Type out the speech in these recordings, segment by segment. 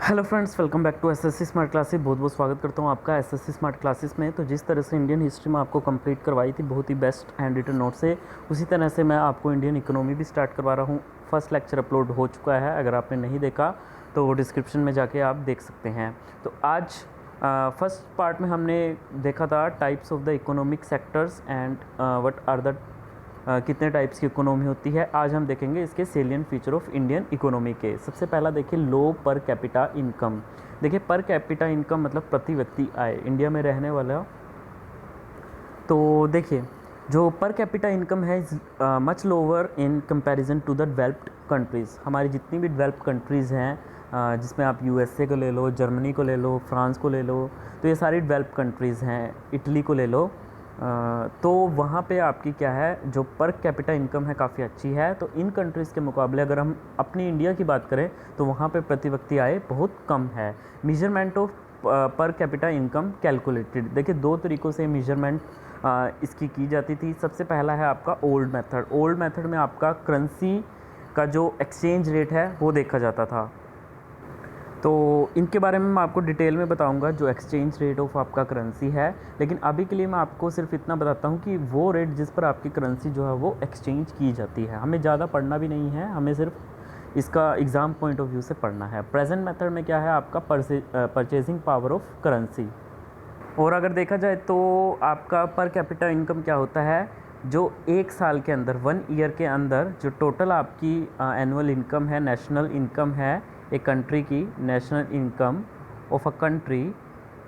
Hello friends, welcome back to SSC smart classes. बहुत बहुत स्वागत करता हूँ आपका एसएससी स्मार्ट क्लासेस में। तो जिस तरह से इंडियन हिस्ट्री में आपको कंप्लीट करवाई थी बहुत ही बेस्ट हैंड रिटन नोट से, उसी तरह से मैं आपको इंडियन इकोनॉमी भी स्टार्ट करवा रहा हूँ। फर्स्ट लेक्चर अपलोड हो चुका है, अगर आपने नहीं देखा तो वो डिस्क्रिप्शन में जाके आप देख सकते हैं। तो आज फर्स्ट पार्ट में हमने देखा था types of the economic sectors and what are the कितने टाइप्स की इकोनॉमी होती है। आज हम देखेंगे इसके salient feature of Indian economy के। सबसे पहला देखिए लो पर कैपिटा इनकम। देखिए पर कैपिटा इनकम मतलब प्रति व्यक्ति आय इंडिया में रहने वाला। तो देखिए जो पर कैपिटा इनकम है much lower in comparison to the developed countries. हमारी जितनी भी डेवलप्ड कंट्रीज़ हैं, जिसमें आप यूएसए को ले लो, जर्मनी को ले लो, फ्रांस को ले लो, तो ये सारी डेवलप्ड कंट्रीज़ हैं। इटली को ले लो, तो वहाँ पे आपकी क्या है, जो पर कैपिटा इनकम है काफ़ी अच्छी है। तो इन कंट्रीज़ के मुकाबले अगर हम अपनी इंडिया की बात करें तो वहाँ पे प्रति व्यक्ति आय बहुत कम है। मेजरमेंट ऑफ पर कैपिटा इनकम कैलकुलेटेड। देखिए दो तरीक़ों से मेजरमेंट इसकी की जाती थी। सबसे पहला है आपका ओल्ड मेथड। ओल्ड मेथड में आपका करेंसी का जो एक्सचेंज रेट है वो देखा जाता था। तो इनके बारे में मैं आपको डिटेल में बताऊंगा जो एक्सचेंज रेट ऑफ आपका करेंसी है, लेकिन अभी के लिए मैं आपको सिर्फ इतना बताता हूँ कि वो रेट जिस पर आपकी करेंसी जो है वो एक्सचेंज की जाती है। हमें ज़्यादा पढ़ना भी नहीं है, हमें सिर्फ इसका एग्ज़ाम पॉइंट ऑफ व्यू से पढ़ना है। प्रेजेंट मेथड में क्या है आपका परचेजिंग पावर ऑफ करेंसी। और अगर देखा जाए तो आपका पर कैपिटा इनकम क्या होता है, जो एक साल के अंदर 1 ईयर के अंदर जो टोटल आपकी एनुअल इनकम है, नेशनल इनकम है एक कंट्री की, national income of a country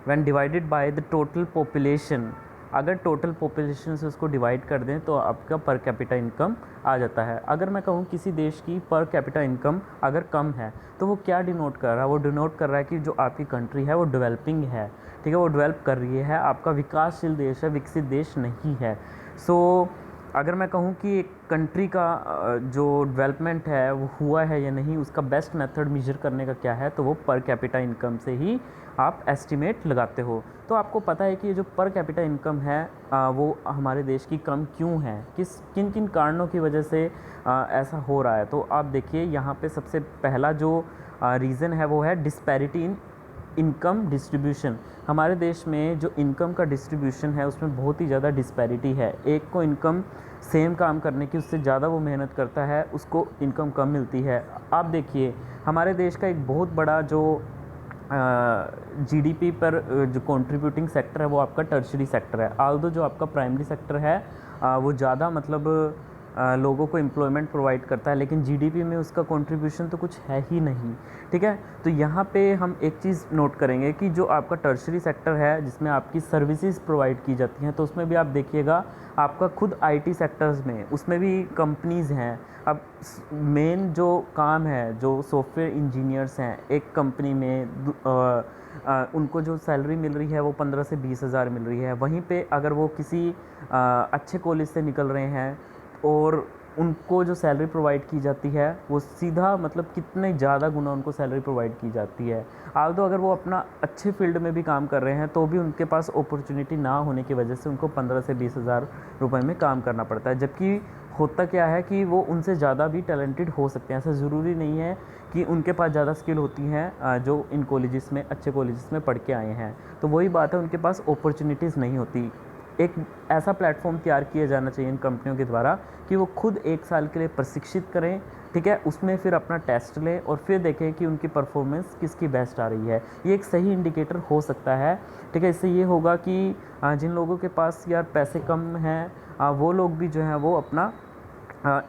when divided by the total population. अगर टोटल पॉपुलेशन से उसको डिवाइड कर दें तो आपका पर कैपिटा इनकम आ जाता है। अगर मैं कहूँ किसी देश की पर कैपिटा इनकम अगर कम है तो वो क्या डिनोट कर रहा है, वो डिनोट कर रहा है कि जो आपकी कंट्री है वो डेवलपिंग है, ठीक है, वो डेवलप कर रही है, आपका विकासशील देश है, विकसित देश नहीं है। सो अगर मैं कहूँ कि एक कंट्री का जो डेवलपमेंट है वो हुआ है या नहीं, उसका बेस्ट मेथड मेजर करने का क्या है, तो वो पर कैपिटा इनकम से ही आप एस्टिमेट लगाते हो। तो आपको पता है कि ये जो पर कैपिटा इनकम है वो हमारे देश की कम क्यों है, किन किन कारणों की वजह से ऐसा हो रहा है। तो आप देखिए यहाँ पे सबसे पहला जो रीज़न है वो है डिस्पैरिटी इन इनकम डिस्ट्रीब्यूशन। हमारे देश में जो इनकम का डिस्ट्रीब्यूशन है उसमें बहुत ही ज़्यादा डिस्पैरिटी है। एक को इनकम सेम काम करने की उससे ज़्यादा वो मेहनत करता है, उसको इनकम कम मिलती है। आप देखिए हमारे देश का एक बहुत बड़ा जो जीडीपी पर जो कंट्रीब्यूटिंग सेक्टर है वो आपका टर्शरी सेक्टर है। आल्दो जो आपका प्राइमरी सेक्टर है वो ज़्यादा मतलब लोगों को एम्प्लॉयमेंट प्रोवाइड करता है, लेकिन जीडीपी में उसका कंट्रीब्यूशन तो कुछ है ही नहीं, ठीक है। तो यहाँ पे हम एक चीज़ नोट करेंगे कि जो आपका टर्शरी सेक्टर है जिसमें आपकी सर्विसेज प्रोवाइड की जाती हैं, तो उसमें भी आप देखिएगा आपका खुद आईटी सेक्टर्स में उसमें भी कंपनीज़ हैं। अब मेन जो काम है, जो सॉफ्टवेयर इंजीनियर्स हैं एक कंपनी में उनको जो सैलरी मिल रही है वो 15 से 20 हज़ार मिल रही है। वहीं पे अगर वो किसी अच्छे कॉलेज से निकल रहे हैं और उनको जो सैलरी प्रोवाइड की जाती है वो सीधा मतलब कितने ज़्यादा गुना उनको सैलरी प्रोवाइड की जाती है। आल्दो अगर वो अपना अच्छे फील्ड में भी काम कर रहे हैं तो भी उनके पास अपॉर्चुनिटी ना होने की वजह से उनको 15 से 20 हज़ार रुपये में काम करना पड़ता है। जबकि होता क्या है कि वो उनसे ज़्यादा भी टैलेंटेड हो सकते हैं। ऐसा ज़रूरी नहीं है कि उनके पास ज़्यादा स्किल होती हैं जो इन कॉलेजेस में, अच्छे कॉलेजेस में पढ़ के आए हैं। तो वही बात है, उनके पास अपॉर्चुनिटीज़ नहीं होती। एक ऐसा प्लेटफॉर्म तैयार किया जाना चाहिए इन कंपनियों के द्वारा कि वो खुद एक साल के लिए प्रशिक्षित करें, ठीक है, उसमें फिर अपना टेस्ट लें और फिर देखें कि उनकी परफॉर्मेंस किसकी बेस्ट आ रही है। ये एक सही इंडिकेटर हो सकता है, ठीक है। इससे ये होगा कि जिन लोगों के पास यार पैसे कम हैं वो लोग भी जो हैं वो अपना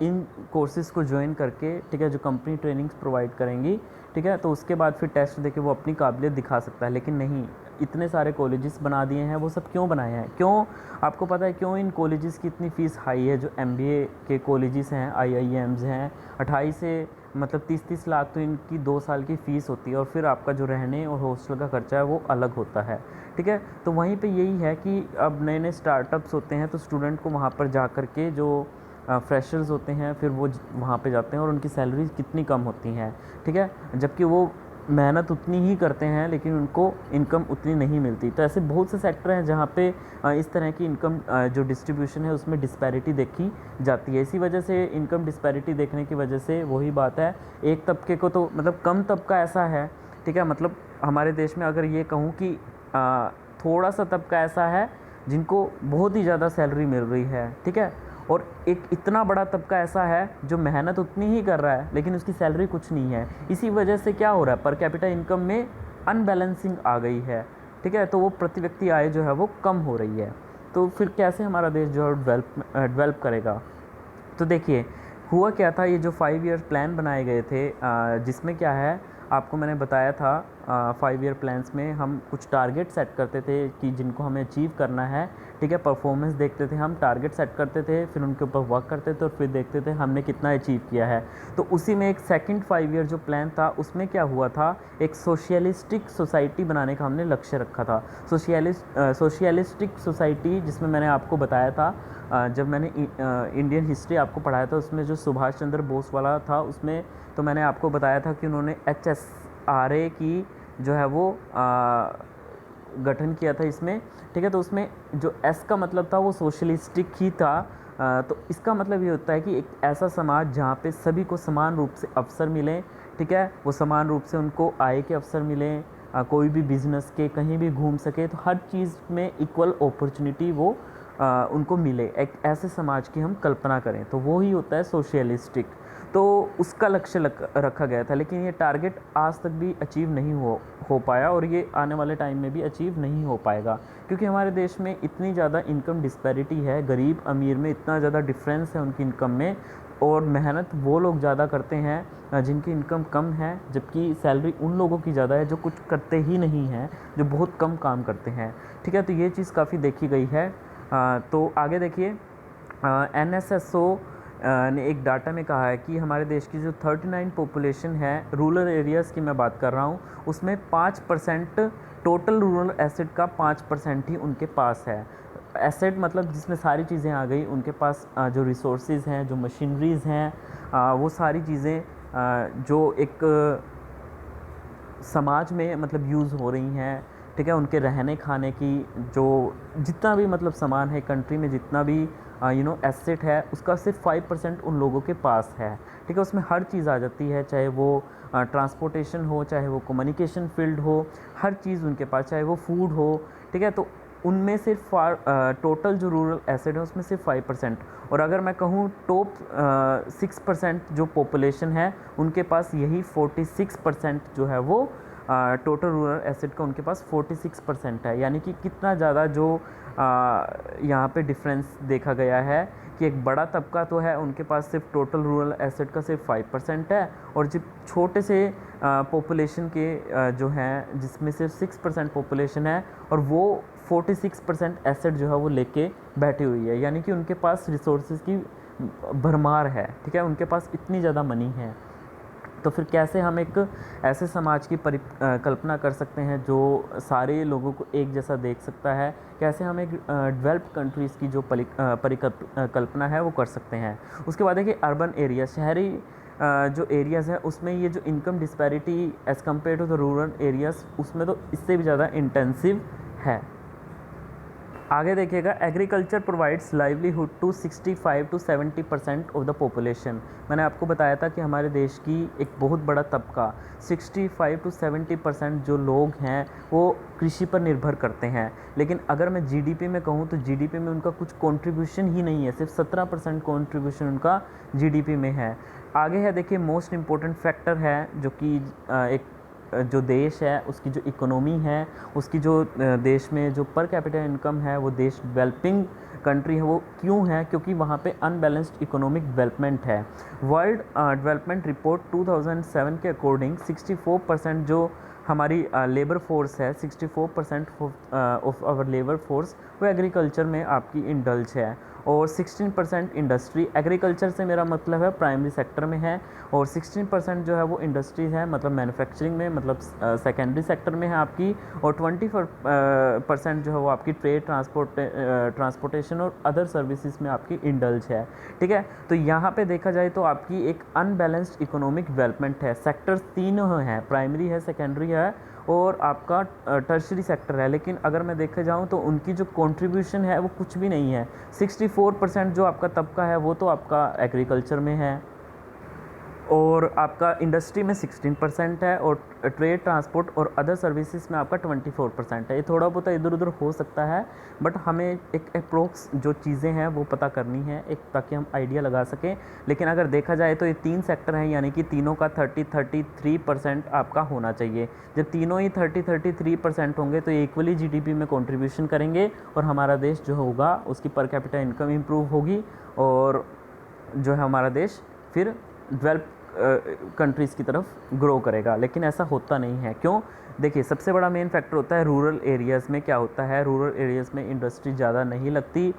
इन कोर्सेज़ को ज्वाइन करके, ठीक है, जो कंपनी ट्रेनिंग्स प्रोवाइड करेंगी, ठीक है, तो उसके बाद फिर टेस्ट देके वो अपनी काबिलियत दिखा सकता है। लेकिन नहीं, इतने सारे कॉलेजेस बना दिए हैं। वो सब क्यों बनाए हैं, क्यों, आपको पता है क्यों इन कॉलेजेस की इतनी फ़ीस हाई है। जो एमबीए के कॉलेजेस हैं, आईआईएम्स हैं, 28 से मतलब 30-30 लाख तो इनकी 2 साल की फ़ीस होती है। और फिर आपका जो रहने और हॉस्टल का खर्चा है वो अलग होता है, ठीक है। तो वहीं पे यही है कि अब नए नए स्टार्टअप्स होते हैं तो स्टूडेंट को वहाँ पर जा कर के जो फ्रेशर्स होते हैं फिर वो वहाँ पे जाते हैं और उनकी सैलरी कितनी कम होती हैं, ठीक है, जबकि वो मेहनत उतनी ही करते हैं लेकिन उनको इनकम उतनी नहीं मिलती। तो ऐसे बहुत से सेक्टर हैं जहाँ पे इस तरह की इनकम जो डिस्ट्रीब्यूशन है उसमें डिस्पैरिटी देखी जाती है। इसी वजह से इनकम डिस्पैरिटी देखने की वजह से वही बात है, एक तबके को तो मतलब कम तबका ऐसा है ठीक है। मतलब हमारे देश में अगर ये कहूँ कि थोड़ा सा तबका ऐसा है जिनको बहुत ही ज़्यादा सैलरी मिल रही है, ठीक है, और एक इतना बड़ा तबका ऐसा है जो मेहनत उतनी ही कर रहा है लेकिन उसकी सैलरी कुछ नहीं है। इसी वजह से क्या हो रहा है, पर कैपिटा इनकम में अनबैलेंसिंग आ गई है, ठीक है। तो वो प्रति व्यक्ति आय जो है वो कम हो रही है। तो फिर कैसे हमारा देश जो है डेवलप करेगा। तो देखिए हुआ क्या था, ये जो 5 ईयर प्लान बनाए गए थे, जिसमें क्या है आपको मैंने बताया था, 5 ईयर प्लान्स में हम कुछ टारगेट सेट करते थे कि जिनको हमें अचीव करना है, ठीक है। परफॉर्मेंस देखते थे, हम टारगेट सेट करते थे, फिर उनके ऊपर वर्क करते थे और फिर देखते थे हमने कितना अचीव किया है। तो उसी में एक सेकंड 5 ईयर जो प्लान था उसमें क्या हुआ था, एक सोशलिस्टिक सोसाइटी बनाने का हमने लक्ष्य रखा था। सोशलिस्टिक सोसाइटी, जिसमें मैंने आपको बताया था, जब मैंने इंडियन हिस्ट्री आपको पढ़ाया था उसमें जो सुभाष चंद्र बोस वाला था, उसमें तो मैंने आपको बताया था कि उन्होंने HSRA की जो है वो गठन किया था इसमें, ठीक है। तो उसमें जो S का मतलब था वो सोशलिस्टिक ही था। तो इसका मतलब ये होता है कि एक ऐसा समाज जहाँ पे सभी को समान रूप से अवसर मिलें, ठीक है, वो समान रूप से उनको आय के अवसर मिलें, कोई भी बिजनेस के कहीं भी घूम सके, तो हर चीज़ में इक्वल अपॉर्चुनिटी वो उनको मिले, एक ऐसे समाज की हम कल्पना करें, तो वो ही होता है सोशलिस्टिक। तो उसका लक्ष्य रखा गया था, लेकिन ये टारगेट आज तक भी अचीव नहीं हो पाया और ये आने वाले टाइम में भी अचीव नहीं हो पाएगा, क्योंकि हमारे देश में इतनी ज़्यादा इनकम डिस्पैरिटी है, गरीब अमीर में इतना ज़्यादा डिफरेंस है उनकी इनकम में, और मेहनत वो लोग ज़्यादा करते हैं जिनकी इनकम कम है, जबकि सैलरी उन लोगों की ज़्यादा है जो कुछ करते ही नहीं हैं, जो बहुत कम काम करते हैं, ठीक है। तो ये चीज़ काफ़ी देखी गई है। तो आगे देखिए, NSSO ने एक डाटा में कहा है कि हमारे देश की जो 39 पॉपुलेशन है, रूरल एरियाज़ की मैं बात कर रहा हूँ, उसमें 5% टोटल रूरल एसेट का 5% ही उनके पास है। एसेट मतलब जिसमें सारी चीज़ें आ गई, उनके पास जो रिसोर्सेज हैं, जो मशीनरीज़ हैं, वो सारी चीज़ें जो एक समाज में मतलब यूज़ हो रही हैं, ठीक है, उनके रहने खाने की जो जितना भी मतलब सामान है कंट्री में, जितना भी एसेट है, उसका सिर्फ 5% उन लोगों के पास है, ठीक है। उसमें हर चीज़ आ जाती है, चाहे वो ट्रांसपोर्टेशन हो, चाहे वो कम्युनिकेशन फील्ड हो, हर चीज़ उनके पास, चाहे वो फूड हो, ठीक है। तो उनमें सिर्फ टोटल जो रूरल एसेट है उसमें सिर्फ 5%, और अगर मैं कहूँ टॉप 6% जो पॉपुलेशन है उनके पास यही 46% जो है वो टोटल रूरल एसेट का उनके पास 46% है। यानी कि कितना ज़्यादा जो यहाँ पे डिफरेंस देखा गया है कि एक बड़ा तबका तो है, उनके पास सिर्फ टोटल रूरल एसेट का सिर्फ 5% है, और जब छोटे से पॉपुलेशन के जो हैं जिसमें सिर्फ 6% पॉपुलेशन है और वो 46% एसेट जो है वो लेके बैठी हुई है, यानी कि उनके पास रिसोर्सेज की भरमार है, ठीक है, उनके पास इतनी ज़्यादा मनी है। तो फिर कैसे हम एक ऐसे समाज की कल्पना कर सकते हैं जो सारे लोगों को एक जैसा देख सकता है, कैसे हम एक डेवलप्ड कंट्रीज़ की जो कल्पना है वो कर सकते हैं। उसके बाद देखिए अर्बन एरिया, शहरी जो एरियाज़ है उसमें ये जो income disparity as compare to the rural areas, उसमें तो इससे भी ज़्यादा इंटेंसिव है। आगे देखिएगा, agriculture provides livelihood to 65 to 70% of the population. मैंने आपको बताया था कि हमारे देश की एक बहुत बड़ा तबका 65 to 70% जो लोग हैं वो कृषि पर निर्भर करते हैं, लेकिन अगर मैं जीडीपी में कहूँ तो जीडीपी में उनका कुछ कंट्रीब्यूशन ही नहीं है, सिर्फ 17% कंट्रीब्यूशन उनका जीडीपी में है। आगे है देखिए, मोस्ट इम्पोर्टेंट फैक्टर है जो कि एक जो देश है उसकी जो इकोनॉमी है, उसकी जो देश में जो पर कैपिटा इनकम है, वो देश डेवलपिंग कंट्री है, वो क्यों है, क्योंकि वहाँ पे अनबैलेंस्ड इकोनॉमिक डेवलपमेंट है। वर्ल्ड डेवलपमेंट रिपोर्ट 2007 के अकॉर्डिंग 64% जो हमारी लेबर फोर्स है, 64% ऑफ आवर लेबर फोर्स वो एग्रीकल्चर में आपकी इंडल्ज है, और 16% इंडस्ट्री, एग्रीकल्चर से मेरा मतलब है प्राइमरी सेक्टर में है, और 16% जो है वो इंडस्ट्रीज है, मतलब मैन्युफैक्चरिंग में, मतलब सेकेंडरी सेक्टर में है आपकी, और 24% जो है वो आपकी ट्रेड, ट्रांसपोर्टेशन और अदर सर्विसेज में आपकी इंडल्ज है, ठीक है। तो यहाँ पे देखा जाए तो आपकी एक अनबैलेंस्ड इकोनॉमिक डेवलपमेंट है। सेक्टर्स तीनों हैं, प्राइमरी है, सेकेंडरी है और आपका टर्शरी सेक्टर है, लेकिन अगर मैं देखा जाऊँ तो उनकी जो कंट्रीब्यूशन है वो कुछ भी नहीं है। 64% जो आपका तबका है वो तो आपका एग्रीकल्चर में है। और आपका इंडस्ट्री में 16% है, और ट्रेड, ट्रांसपोर्ट और अदर सर्विसेज में आपका 24% है। ये थोड़ा बहुत इधर उधर हो सकता है, बट हमें एक अप्रोक्स जो चीज़ें हैं वो पता करनी है एक, ताकि हम आइडिया लगा सकें। लेकिन अगर देखा जाए तो ये 3 सेक्टर हैं, यानी कि तीनों का 33% आपका होना चाहिए। जब तीनों ही 33% होंगे तो इक्वली जीडीपी में कंट्रीब्यूशन करेंगे, और हमारा देश जो होगा उसकी पर कैपिटा इनकम इम्प्रूव होगी, और जो है हमारा देश फिर डेवलप कंट्रीज़ की तरफ ग्रो करेगा। लेकिन ऐसा होता नहीं है, क्यों? देखिए, सबसे बड़ा मेन फैक्टर होता है रूरल एरियाज़ में। क्या होता है, रूरल एरियाज़ में इंडस्ट्री ज़्यादा नहीं लगती।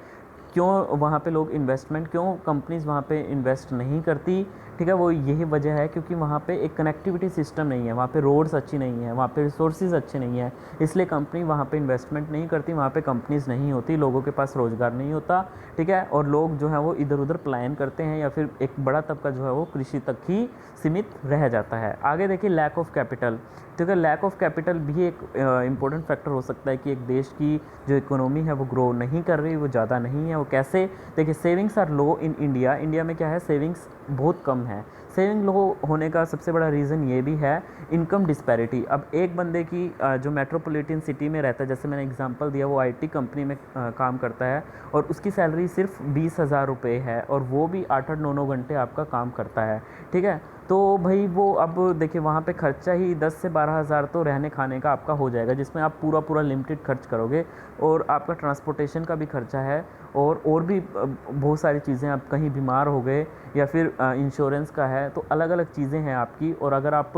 क्यों वहाँ पे लोग इन्वेस्टमेंट, क्यों कंपनीज़ वहाँ पे इन्वेस्ट नहीं करती? ठीक है, वो यही वजह है क्योंकि वहाँ पे एक कनेक्टिविटी सिस्टम नहीं है, वहाँ पे रोड्स अच्छी नहीं है, वहाँ पे रिसोर्सेज अच्छे नहीं है, इसलिए कंपनी वहाँ पे इन्वेस्टमेंट नहीं करती, वहाँ पे कंपनीज़ नहीं होती, लोगों के पास रोज़गार नहीं होता। ठीक है, और लोग जो है वो इधर उधर पलायन करते हैं, या फिर एक बड़ा तबका जो है वो कृषि तक ही सीमित रह जाता है। आगे देखिए, लैक ऑफ कैपिटल। तो लैक ऑफ कैपिटल भी एक इम्पोर्टेंट फैक्टर हो सकता है कि एक देश की जो इकोनॉमी है वो ग्रो नहीं कर रही, वो ज़्यादा नहीं है। वो कैसे? देखिए, savings are low in India. India में क्या है, सेविंग्स बहुत कम है। सेविंग लो होने का सबसे बड़ा रीज़न ये भी है इनकम डिस्पैरिटी। अब एक बंदे की जो मेट्रोपॉलिटन सिटी में रहता है, जैसे मैंने एग्जांपल दिया, वो आईटी कंपनी में काम करता है, और उसकी सैलरी सिर्फ 20,000 रुपये है, और वो भी 8-8, 9-9 घंटे आपका काम करता है। ठीक है, तो भाई वो अब देखिए वहाँ पे खर्चा ही 10 से 12,000 तो रहने खाने का आपका हो जाएगा, जिसमें आप पूरा लिमिटेड खर्च करोगे, और आपका ट्रांसपोर्टेशन का भी खर्चा है, और भी बहुत सारी चीज़ें। आप कहीं बीमार हो गए, या फिर इंश्योरेंस का है, तो अलग अलग चीज़ें हैं आपकी। और अगर आप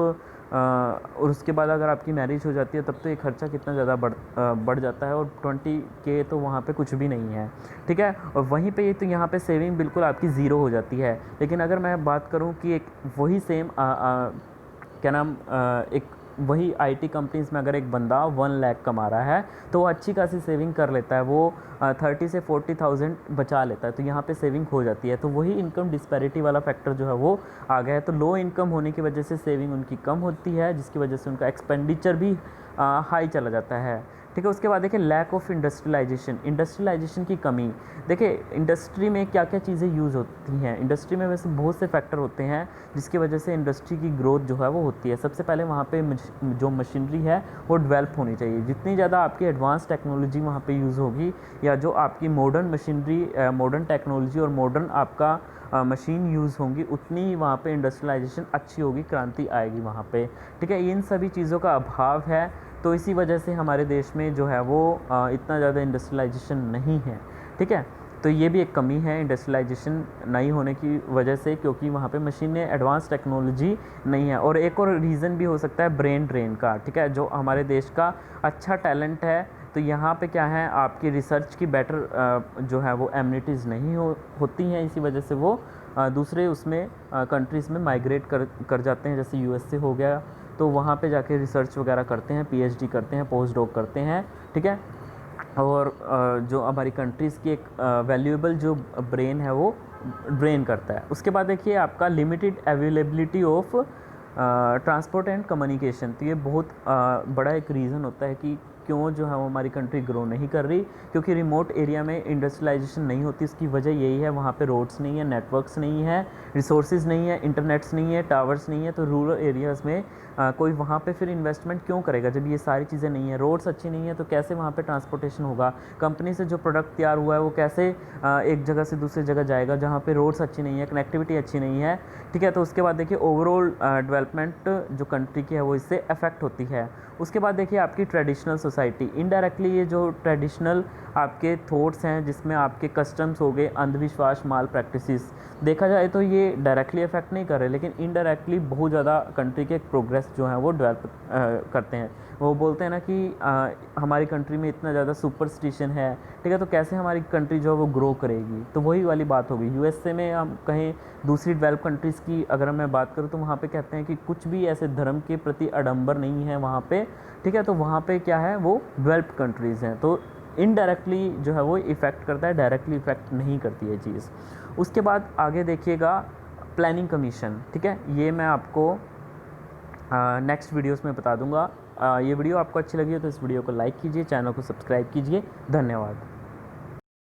और उसके बाद अगर आपकी मैरिज हो जाती है, तब तो ये खर्चा कितना ज़्यादा बढ़ जाता है, और 20K तो वहाँ पे कुछ भी नहीं है। ठीक है, और वहीं पे तो यहाँ पे सेविंग बिल्कुल आपकी ज़ीरो हो जाती है। लेकिन अगर मैं बात करूँ कि एक वही सेम क्या नाम एक वही आईटी कंपनीज़ में अगर एक बंदा 1 लाख कमा रहा है, तो वो अच्छी खासी सेविंग कर लेता है, वो 30 से 40,000 बचा लेता है, तो यहाँ पे सेविंग हो जाती है। तो वही इनकम डिस्पैरिटी वाला फैक्टर जो है वो आ गया है। तो लो इनकम होने की वजह से सेविंग उनकी कम होती है, जिसकी वजह से उनका एक्सपेंडिचर भी हाई चला जाता है। ठीक है, उसके बाद देखिए लैक ऑफ इंडस्ट्रियलाइजेशन की कमी। देखिए, इंडस्ट्री में क्या क्या चीज़ें यूज़ होती हैं, इंडस्ट्री में वैसे बहुत से फैक्टर होते हैं जिसकी वजह से इंडस्ट्री की ग्रोथ जो है वो होती है। सबसे पहले वहाँ पे जो मशीनरी है वो डेवलप होनी चाहिए। जितनी ज़्यादा आपकी एडवांस टेक्नोलॉजी वहाँ पे यूज़ होगी, या जो आपकी मॉडर्न मशीनरी, मॉडर्न टेक्नोलॉजी और मॉडर्न आपका मशीन यूज़ होंगी, उतनी वहाँ पे इंडस्ट्रियलाइजेशन अच्छी होगी, क्रांति आएगी वहाँ पे। ठीक है, इन सभी चीज़ों का अभाव है, तो इसी वजह से हमारे देश में जो है वो इतना ज़्यादा इंडस्ट्रियलाइजेशन नहीं है। ठीक है, तो ये भी एक कमी है इंडस्ट्रियलाइजेशन नहीं होने की वजह से, क्योंकि वहाँ पे मशीनें, एडवांस टेक्नोलॉजी नहीं है। और एक और रीज़न भी हो सकता है ब्रेन ड्रेन का। ठीक है, जो हमारे देश का अच्छा टैलेंट है, तो यहाँ पे क्या है, आपकी रिसर्च की बेटर जो है वो एमिनिटीज़ नहीं होती हैं, इसी वजह से वो दूसरे उसमें कंट्रीज़ में माइग्रेट कर जाते हैं, जैसे यूएसए हो गया, तो वहाँ पे जाके रिसर्च वगैरह करते हैं, पीएचडी करते हैं, पोस्ट डॉक करते हैं। ठीक है, और जो हमारी कंट्रीज़ की एक वैल्यूएबल जो ब्रेन है वो ड्रेन करता है। उसके बाद देखिए आपका limited availability of transport and communication. तो ये बहुत बड़ा एक रीज़न होता है कि क्यों जो है वो हमारी कंट्री ग्रो नहीं कर रही, क्योंकि रिमोट एरिया में इंडस्ट्रियलाइजेशन नहीं होती। इसकी वजह यही है, वहाँ पे रोड्स नहीं है, नेटवर्क्स नहीं है, रिसोर्सेज नहीं है, इंटरनेट्स नहीं है, टावर्स नहीं है। तो रूरल एरियाज़ में कोई वहाँ पे फिर इन्वेस्टमेंट क्यों करेगा जब ये सारी चीज़ें नहीं है, रोड्स अच्छी नहीं है, तो कैसे वहाँ पे ट्रांसपोर्टेशन होगा, कंपनी से जो प्रोडक्ट तैयार हुआ है वो कैसे एक जगह से दूसरी जगह जाएगा जहाँ पे रोड्स अच्छी नहीं है, कनेक्टिविटी अच्छी नहीं है। ठीक है, तो उसके बाद देखिए ओवरऑल डेवलपमेंट जो कंट्री की है वो इससे अफेक्ट होती है। उसके बाद देखिए आपकी ट्रेडिशनल सोसाइटी, इनडायरेक्टली ये जो ट्रेडिशनल आपके थॉट्स हैं, जिसमें आपके कस्टम्स हो गए, अंधविश्वास, माल प्रैक्टिसेस, देखा जाए तो ये डायरेक्टली अफेक्ट नहीं कर रहे, लेकिन इनडायरेक्टली बहुत ज़्यादा कंट्री के प्रोग्रेस जो है वो डेवलप करते हैं। वो बोलते हैं ना कि हमारी कंट्री में इतना ज़्यादा सुपरस्टिशन है, ठीक है, तो कैसे हमारी कंट्री जो है वो ग्रो करेगी। तो वही वाली बात होगी। यूएसए में हम कहें, दूसरी डेवलप कंट्रीज़ की अगर मैं बात करूँ, तो वहाँ पे कहते हैं कि कुछ भी ऐसे धर्म के प्रति आडंबर नहीं है वहाँ पे। ठीक है, तो वहाँ पे क्या है, वो डेवलप कंट्रीज़ हैं। तो इनडायरेक्टली जो है वो इफ़ेक्ट करता है, डायरेक्टली इफ़ेक्ट नहीं करती है चीज़। उसके बाद आगे देखिएगा प्लानिंग कमीशन। ठीक है, ये मैं आपको नेक्स्ट वीडियोस में बता दूंगा। ये वीडियो आपको अच्छी लगी हो तो इस वीडियो को लाइक कीजिए, चैनल को सब्सक्राइब कीजिए। धन्यवाद।